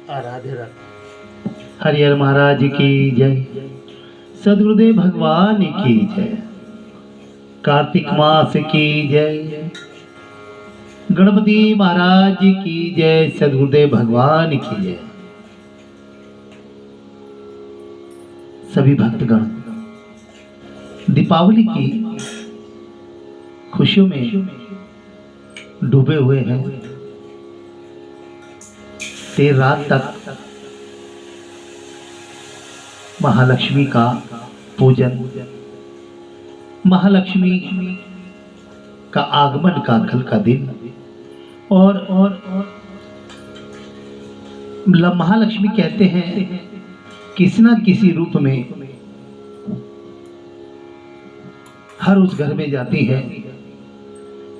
राधे हरिहर महाराज की जय, सदगुरुदेव भगवान की जय, कार्तिक मास की जय, गणपति महाराज की जय, सदगुरुदेव भगवान की जय। सभी भक्तगण दीपावली की खुशियों में डूबे हुए हैं। देर रात तक महालक्ष्मी का पूजन, महालक्ष्मी का आगमन का कल का दिन और महालक्ष्मी कहते हैं किसी न किसी रूप में हर उस घर में जाती है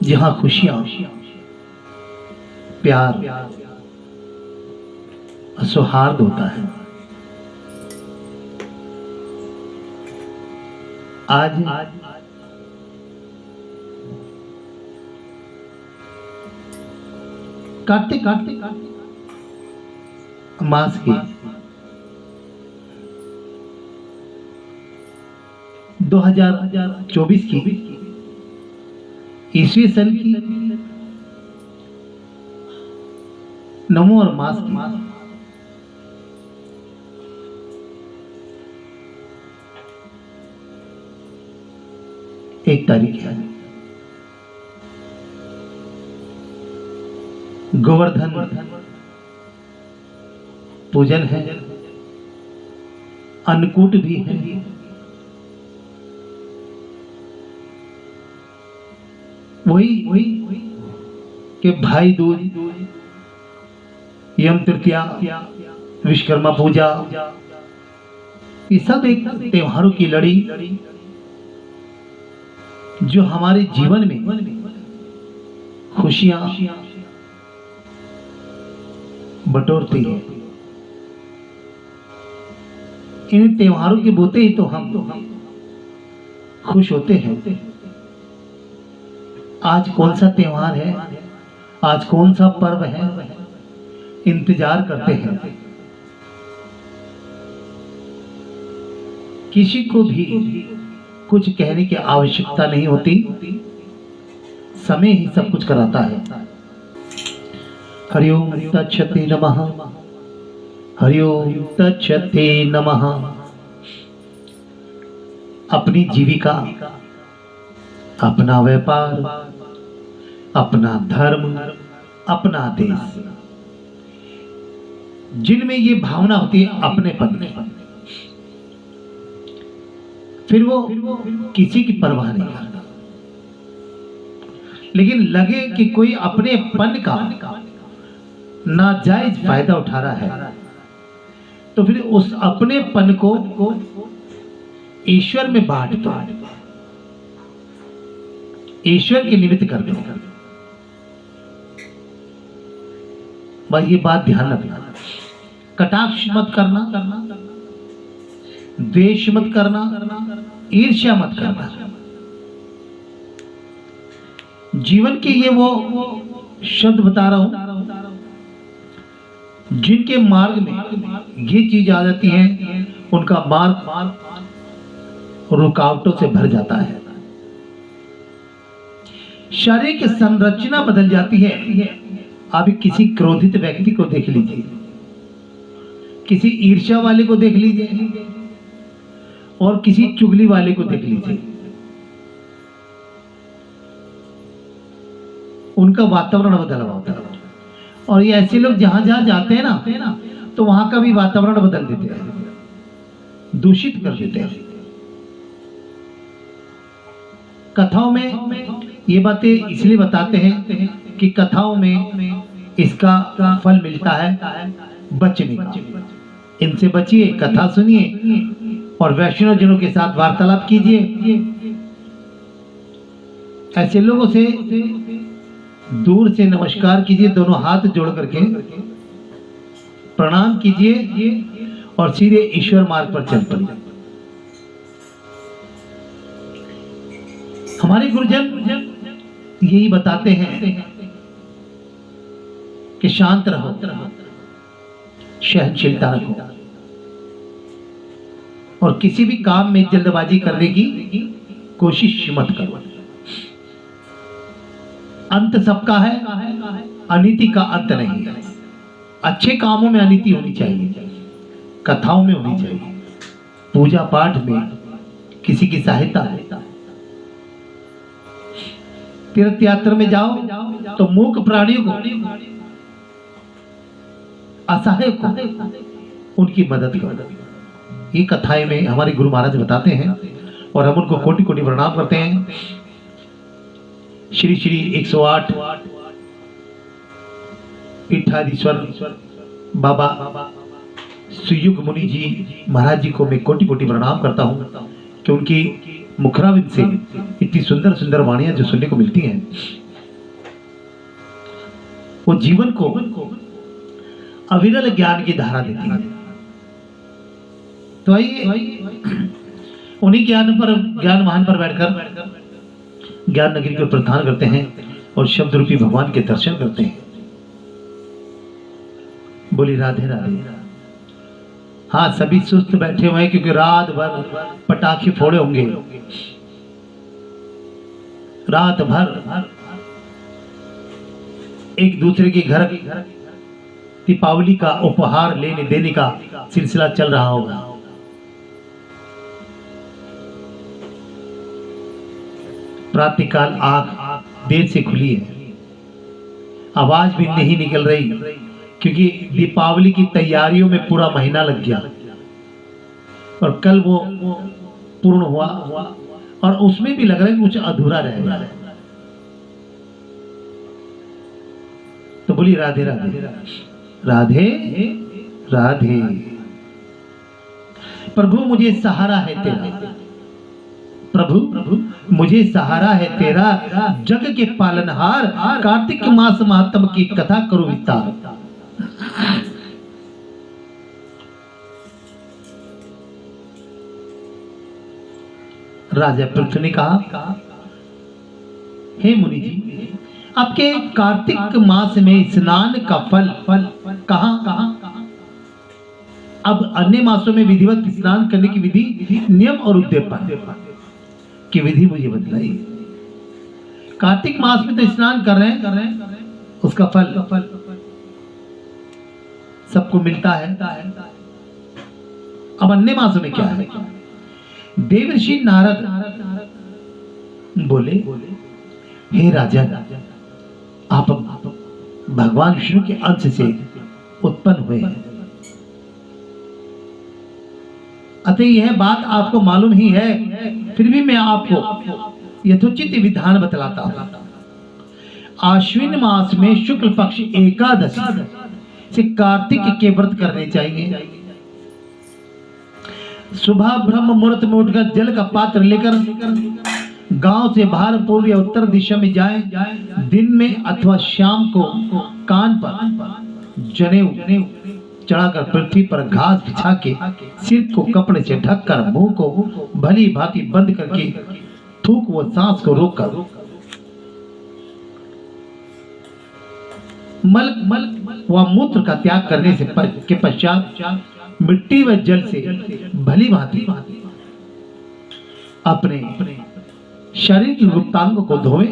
जहां खुशियां, प्यार, सौहार्द होता है। आज कार्तिक मास की 2024 की ईस्वी सन की नवंबर मास की 1 तारीख है। गोवर्धन पूजन है, अन्नकूट भी है। वही कि भाई दूज, यम तृतीया, विश्वकर्मा पूजा, ये सब एक त्योहारों की लड़ी जो हमारे जीवन में खुशियां बटोरती है। इन त्योहारों के बोते ही तो हम खुश होते हैं। आज कौन सा त्योहार है, आज कौन सा पर्व है, इंतजार करते हैं। किसी को भी कुछ कहने की आवश्यकता नहीं होती, समय ही सब कुछ कराता है। हरिओम तच्छते नमः, हरिओम तच्छते नमः। अपनी जीविका, अपना व्यापार, अपना धर्म, अपना देश, जिनमें ये भावना होती है अपनेपन में, फिर वो किसी की परवाह नहीं करता। लेकिन लगे कि कोई अपनेपन का नाजायज फायदा उठा रहा है, तो फिर उस अपनेपन को ईश्वर में बांट दो, ईश्वर के निमित्त कर दो। बस ये बात ध्यान रखना। कटाक्ष मत करना, द्वेष मत करना, ईर्ष्या मत करना। जीवन के ये वो शब्द बता रहा हूं जिनके मार्ग में ये चीज आ जाती है, उनका मार्ग रुकावटों से भर जाता है। शरीर की संरचना बदल जाती है। आप किसी क्रोधित व्यक्ति को देख लीजिए, किसी ईर्ष्या वाले को देख लीजिए, और किसी चुगली वाले को देख लीजिए। उनका वातावरण बदल हुआ होता है। और ये ऐसे लोग जहां जहां जाते हैं ना, तो वहां का भी वातावरण बदल देते हैं, दूषित कर देते हैं। कथाओं में ये बातें इसलिए बताते हैं कि कथाओं में इसका फल मिलता है बचने का। इनसे बचिए, कथा सुनिए और वैष्णव जनों के साथ वार्तालाप कीजिए। ऐसे लोगों से दूर से नमस्कार कीजिए, दोनों हाथ जोड़ करके प्रणाम कीजिए और सीधे ईश्वर मार्ग पर चल पड़िए। हमारे गुरुजन यही बताते हैं कि शांत रहो, सहनशीलता रखो और किसी भी काम में जल्दबाजी करने की कोशिश मत करो। अंत सबका है, अनीति का अंत नहीं। अच्छे कामों में अनीति होनी चाहिए, कथाओं में होनी चाहिए, पूजा पाठ में, किसी की सहायता है। तीर्थ यात्रा में जाओ तो मूक प्राणियों को, असहाय को उनकी मदद करो। ये कथाएं में हमारे गुरु महाराज बताते हैं और हम उनको कोटि कोटि प्रणाम करते हैं। श्री श्री 108 पीठाधीश्वर बाबा सुयुग मुनि जी महाराज जी को मैं कोटि कोटि प्रणाम करता हूँ कि उनकी मुखराविंद से इतनी सुंदर सुंदर वाणियां जो सुनने को मिलती हैं, वो जीवन को अविरल ज्ञान की धारा देती है। तो आइए उन्हीं ज्ञान वाहन पर बैठकर ज्ञान नगरी को प्रस्थान करते हैं और शब्द रूपी भगवान के दर्शन करते हैं। बोली राधे राधे। हाँ, सभी सुस्त बैठे हुए हैं क्योंकि रात भर पटाखे फोड़े होंगे। रात भर एक दूसरे के घर दीपावली का उपहार लेने देने का सिलसिला चल रहा होगा। प्रातःकाल आंख देर से खुली है, आवाज भी नहीं निकल रही क्योंकि दीपावली की तैयारियों में पूरा महीना लग गया और कल वो पूर्ण हुआ और उसमें भी लग रहा है कुछ अधूरा रह गया। तो बोली राधे राधे राधे राधे। प्रभु मुझे सहारा है तेरा, प्रभु मुझे सहारा है तेरा, जग के पालनहार, कार्तिक मास महात्म की कथा करो विस्तार। राजा पृथु ने कहा, हे मुनि जी, आपके कार्तिक मास में स्नान का फल कहां? अब अन्य मासों में विधिवत स्नान करने की विधि, नियम और उद्दीपन की विधि मुझे बतलाई। कार्तिक मास में तो स्नान कर रहे हैं, उसका फल सबको मिलता है। अब अन्य मासों में क्या है? देवर्षि नारद बोले, हे राजा, आप भगवान विष्णु के अंश से उत्पन्न हुए हैं, अतः यह बात आपको मालूम ही है, फिर भी मैं आपको यथोचित विधान बतलाता हूं। आश्विन मास में शुक्ल पक्ष एकादशी से कार्तिक के व्रत करने चाहिए। सुबह ब्रह्म मुहूर्त में उठकर जल का पात्र लेकर गांव से बाहर पूर्व या उत्तर दिशा में जाए। दिन में अथवा शाम को कान पर जनेऊ चढ़ाकर पृथ्वी पर घास बिछा के सिर को कपड़े से ढककर मुंह को भली भांति बंद करके थूक व सांस को रोककर मल व मूत्र का त्याग करने से के पश्चात मिट्टी व जल से भली भांति अपने शरीर की गुप्तांग को धोए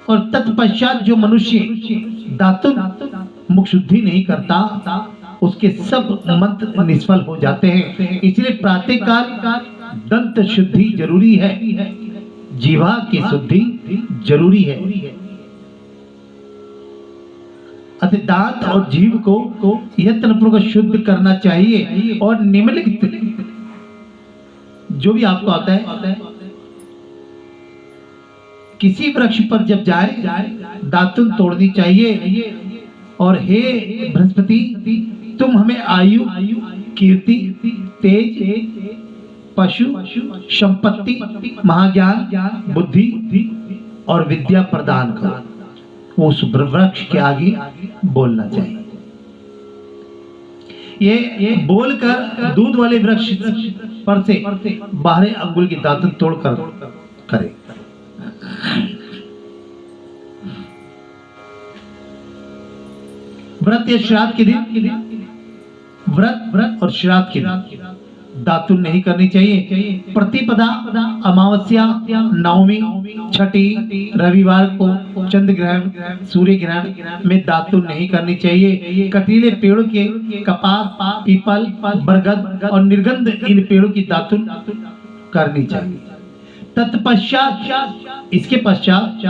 और तत्पश्चात जो मनुष्य दातुन मुख शुद्धि नहीं करता उसके सब मंत्र निष्फल हो जाते हैं। इसलिए प्रातःकाल दंत शुद्धि जरूरी है, जीवा की शुद्धि जरूरी है। अतः दांत और जीव को यत्नपूर्वक शुद्ध करना चाहिए और निम्नलिखित जो भी आपको आता है, किसी वृक्ष पर जब जाए दातुन तोड़नी चाहिए और हे बृहस्पति, तुम हमें आयु, कीर्ति, तेज, पशु, संपत्ति, महाज्ञान, बुद्धि और विद्या प्रदान करो। उस वृक्ष के आगे बोलना चाहिए। ये बोलकर दूध वाले वृक्ष पर से बारह अंगुल की दातुन तोड़कर करे। व्रत या श्राद्ध के दिन, व्रत और श्राद्ध के दिन दातुन नहीं करनी चाहिए। प्रतिपदा, अमावस्या, नवमी, छठी, रविवार को, चंद्र ग्रहण, सूर्य ग्रहण में दातुन नहीं करनी चाहिए। कटीले पेड़ों के, कपास, पीपल, बरगद और निर्गंध इन पेड़ों की दातुन करनी चाहिए। तत्पश्चात, इसके पश्चात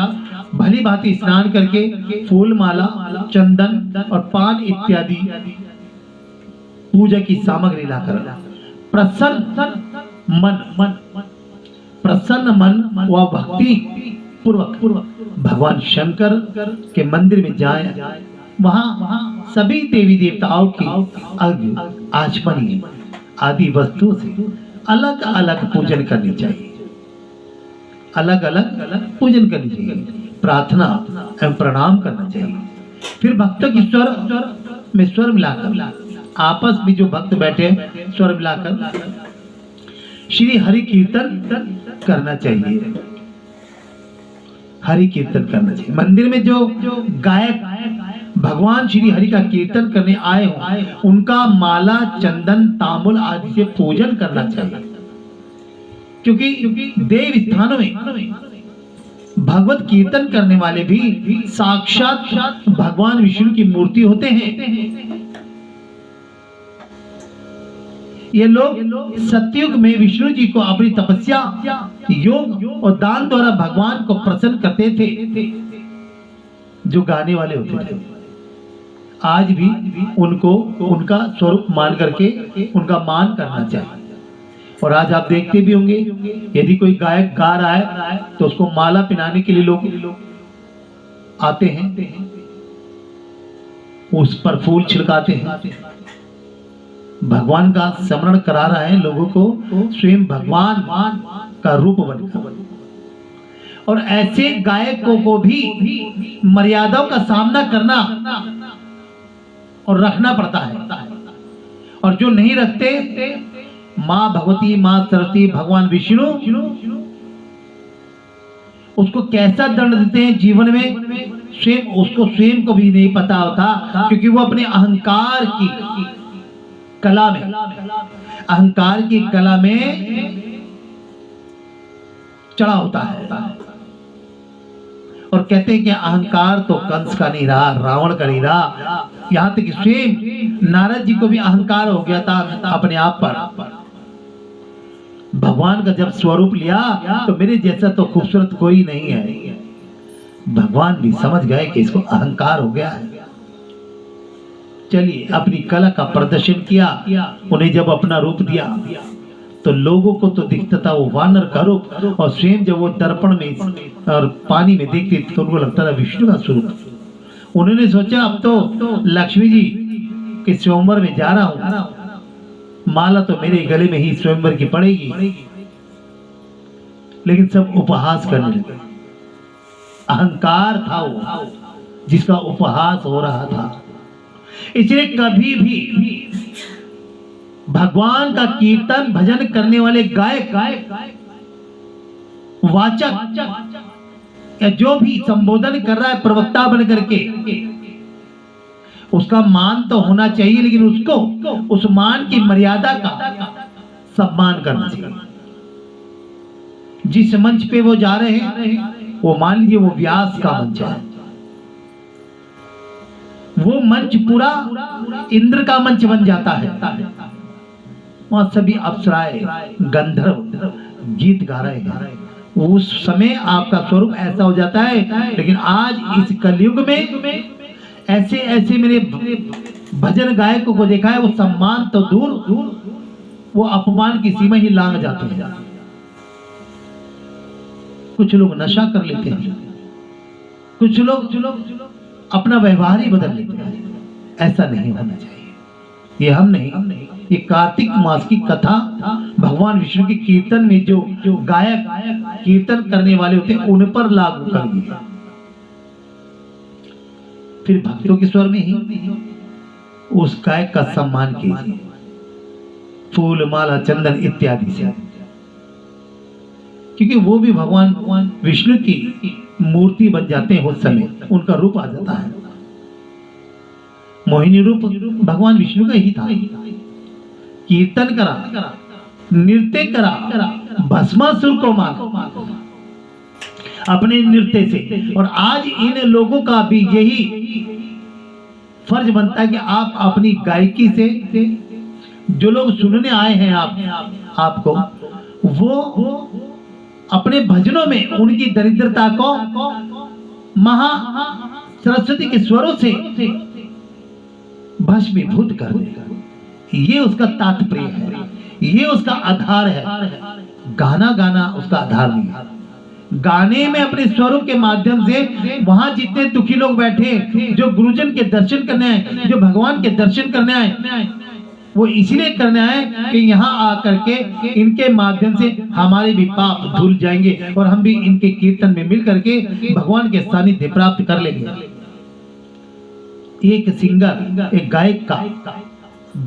भली भांति स्नान करके फूल माला, चंदन और पान इत्यादि पूजा की सामग्री लाकर प्रसन्न मन व भक्ति पूर्वक भगवान शंकर के मंदिर में जाए। वहां सभी देवी देवताओं की अर्घ्य, आचमनी आदि वस्तुओं से अलग अलग पूजन करनी चाहिए। अलग अलग पूजन करनी चाहिए, प्रार्थना एवं प्रणाम करना चाहिए। फिर भक्तों की स्वर में स्वर मिलाकर, आपस में जो भक्त बैठे स्वर मिलाकर श्री हरि कीर्तन करना चाहिए। हरि कीर्तन करना चाहिए। मंदिर में जो गायक भगवान श्री हरि का कीर्तन करने आए हो, उनका माला, चंदन, तांबुल आदि से पूजन करना चाहिए। क्योंकि देव स्थानों में भगवत कीर्तन करने वाले भी साक्षात भगवान विष्णु की मूर्ति होते हैं। ये लोग सतयुग में विष्णु जी को अपनी तपस्या, योग और दान द्वारा भगवान को प्रसन्न करते थे। जो गाने वाले होते थे, आज भी उनको उनका स्वरूप मान करके उनका मान करना चाहिए। और आज आप देखते भी होंगे, यदि कोई गायक गा रहा है तो उसको माला पहनाने के लिए लोग आते हैं, उस पर फूल छिड़काते हैं। भगवान का स्मरण करा रहा है लोगों को, स्वयं भगवान का रूप बनकर। और ऐसे गायकों को भी मर्यादाओं का सामना करना और रखना पड़ता है। और जो नहीं रखते, माँ भगवती, माँ सरस्वती, भगवान विष्णु उसको कैसा दंड देते हैं जीवन में, स्वयं उसको स्वयं को भी नहीं पता होता। क्योंकि वो अपने अहंकार की कला में, अहंकार की कला में चढ़ा होता है। और कहते हैं कि अहंकार तो कंस का नहीं रहा, रावण का नहीं रहा। यहां तक कि स्वयं नारद जी को भी अहंकार हो गया था अपने आप पर। भगवान का जब स्वरूप लिया तो मेरे जैसा तो खूबसूरत कोई नहीं है। भगवान भी समझ गए कि इसको अहंकार हो गया है। चलिए, अपनी कला का प्रदर्शन किया। उन्हें जब अपना रूप दिया तो लोगों को तो दिखता था वो वानर का रूप, और स्वयं जब वो दर्पण में और पानी में देखते तो उनको लगता था विष्णु का स्वरूप। उन्होंने सोचा अब तो लक्ष्मी जी के स्वयंवर में जा रहा हूं, माला तो मेरे गले में ही स्वयंवर की पड़ेगी। लेकिन सब उपहास करने लगे। अहंकार था वो जिसका उपहास हो रहा था। इसलिए कभी भी भगवान का कीर्तन भजन करने वाले गायक, वाचक या जो भी संबोधन कर रहा है प्रवक्ता बन करके, उसका मान तो होना चाहिए, लेकिन उसको उस मान की मर्यादा का सम्मान करना चाहिए। जिस मंच पे वो जा रहे हैं, वो मान लीजिए वो व्यास का मंच है, वो मंच पूरा इंद्र का मंच बन जाता है। वहां सभी अप्सराएं, गंधर्व गीत गा रहे हैं। उस समय आपका स्वरूप ऐसा हो जाता है। लेकिन आज इस कलयुग में ऐसे ऐसे मेरे भजन गायकों को देखा है, वो सम्मान तो दूर, वो अपमान की सीमा ही लांघ जाते हैं। कुछ लोग नशा कर लेते हैं, कुछ लोग अपना व्यवहार ही बदल लेते हैं। ऐसा नहीं होना चाहिए। ये हम नहीं, ये कार्तिक मास की कथा भगवान विष्णु के कीर्तन में जो गायक कीर्तन करने वाले होते हैं उन पर लागू करिए। फिर भक्तों के स्वर में ही उस गायक का सम्मान कीजिए, फूल माला चंदन इत्यादि से, क्योंकि वो भी भगवान विष्णु की मूर्ति बन जाते हैं। उस समय उनका रूप आ जाता है। मोहिनी रूप भगवान विष्णु का ही था। कीर्तन करा, नृत्य करा, भस्मासुर को मारा अपने नृत्य से। और आज इन लोगों का भी यही फर्ज बनता है कि आप अपनी गायकी से जो लोग सुनने आए हैं आपको, वो अपने भजनों में उनकी दरिद्रता को महा सरस्वती के स्वरों से भस्मीभूत कर देगा। ये उसका तात्पर्य है, ये उसका आधार है। गाना उसका आधार नहीं है। गाने में अपने स्वरों के माध्यम से वहां जितने दुखी लोग बैठे, जो गुरुजन के दर्शन करने आए, जो भगवान के दर्शन करने आए, वो इसलिए करने आए कि यहाँ आकर के इनके माध्यम से हमारे भी पाप धुल जाएंगे और हम भी इनके कीर्तन में मिल करके भगवान के सानिध्य प्राप्त कर लेंगे। एक सिंगर, एक गायक का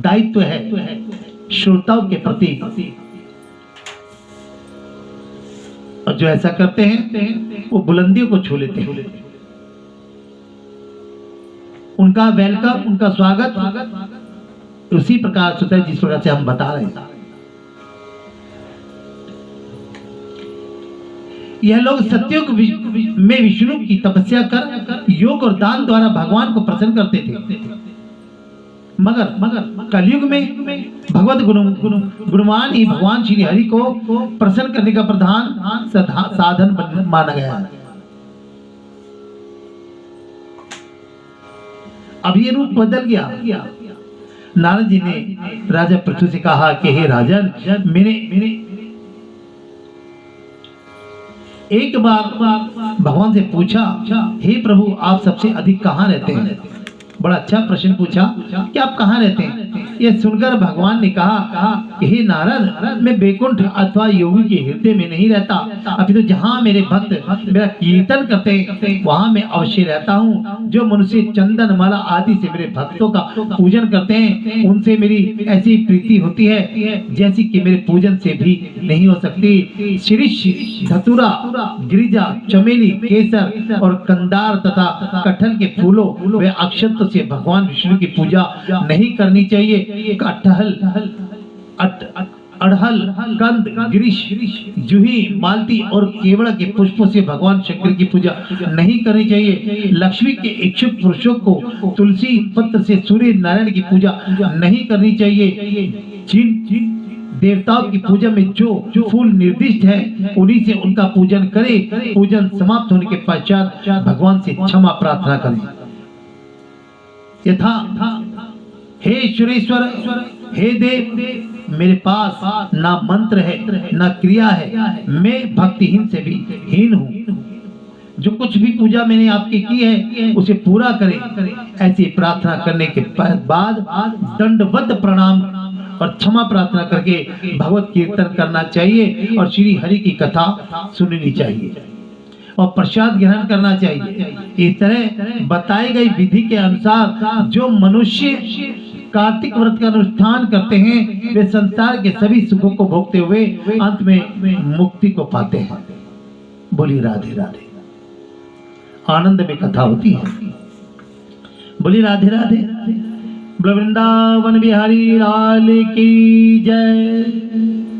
दायित्व है श्रोताओं के प्रति, और जो ऐसा करते हैं वो बुलंदियों को छू लेते हैं। उनका वेलकम, उनका स्वागत उसी प्रकार से होता है जिस प्रकार से हम बता रहे हैं। यह लोग सत्युग में विष्णु की तपस्या कर योग और दान द्वारा भगवान को प्रसन्न करते थे। मगर कलयुग में भगवत गुणवान ही भगवान श्री हरि को प्रसन्न करने का प्रधान साधन माना गया है। अब ये रूप बदल गया। नारद जी ने राजा पृथु से कहा कि हे राजन, मैंने एक बार भगवान से पूछा, हे प्रभु आप सबसे अधिक कहाँ रहते हैं? बड़ा अच्छा प्रश्न पूछा कि आप कहाँ रहते हैं। यह सुनकर भगवान ने कहा कि हे नारद, मैं बैकुंठ अथवा योगी के हृदय में नहीं रहता, अभी तो जहाँ मेरे भक्त मेरा कीर्तन करते हैं वहां मैं अवश्य रहता हूँ। जो मनुष्य चंदन माला आदि से मेरे भक्तों का पूजन करते हैं, उनसे मेरी ऐसी प्रीति होती है जैसी कि मेरे पूजन से भी नहीं हो सकती। शीरीष, धतूरा, गिरिजा, चमेली, केसर और कंदार तथा कटहल के फूलों वे अक्षत से भगवान विष्णु की पूजा नहीं करनी चाहिए। कटहल, अड़हल, कंद, गिरीश, जूही, मालती और केवड़ा के पुष्पों से भगवान शंकर की पूजा नहीं करनी चाहिए। लक्ष्मी के इच्छुक पुरुषों को तुलसी पत्र से सूर्य नारायण की पूजा नहीं करनी चाहिए। जिन देवताओं की पूजा में जो फूल निर्दिष्ट है उन्हीं से उनका पूजन करे। पूजन समाप्त होने के पश्चात भगवान से क्षमा प्रार्थना करें। यथा हे सुरेश्वर, हे देव, मेरे पास ना मंत्र है ना क्रिया है, मैं भक्तिहीन से भी हीन हूँ। जो कुछ भी पूजा मैंने आपकी की है उसे पूरा करें। ऐसी प्रार्थना करने के बाद दंडवत प्रणाम और क्षमा प्रार्थना करके भगवत कीर्तन करना चाहिए और श्री हरि की कथा सुननी चाहिए और प्रसाद ग्रहण करना चाहिए। इस तरह बताई गई विधि के अनुसार जो मनुष्य कार्तिक व्रत का अनुष्ठान करते हैं वे संसार के सभी सुखों को भोगते हुए अंत में मुक्ति को पाते हैं। बोली राधे राधे। आनंद में कथा होती है। बोली राधे राधे। वृंदावन बिहारी लाल की जय।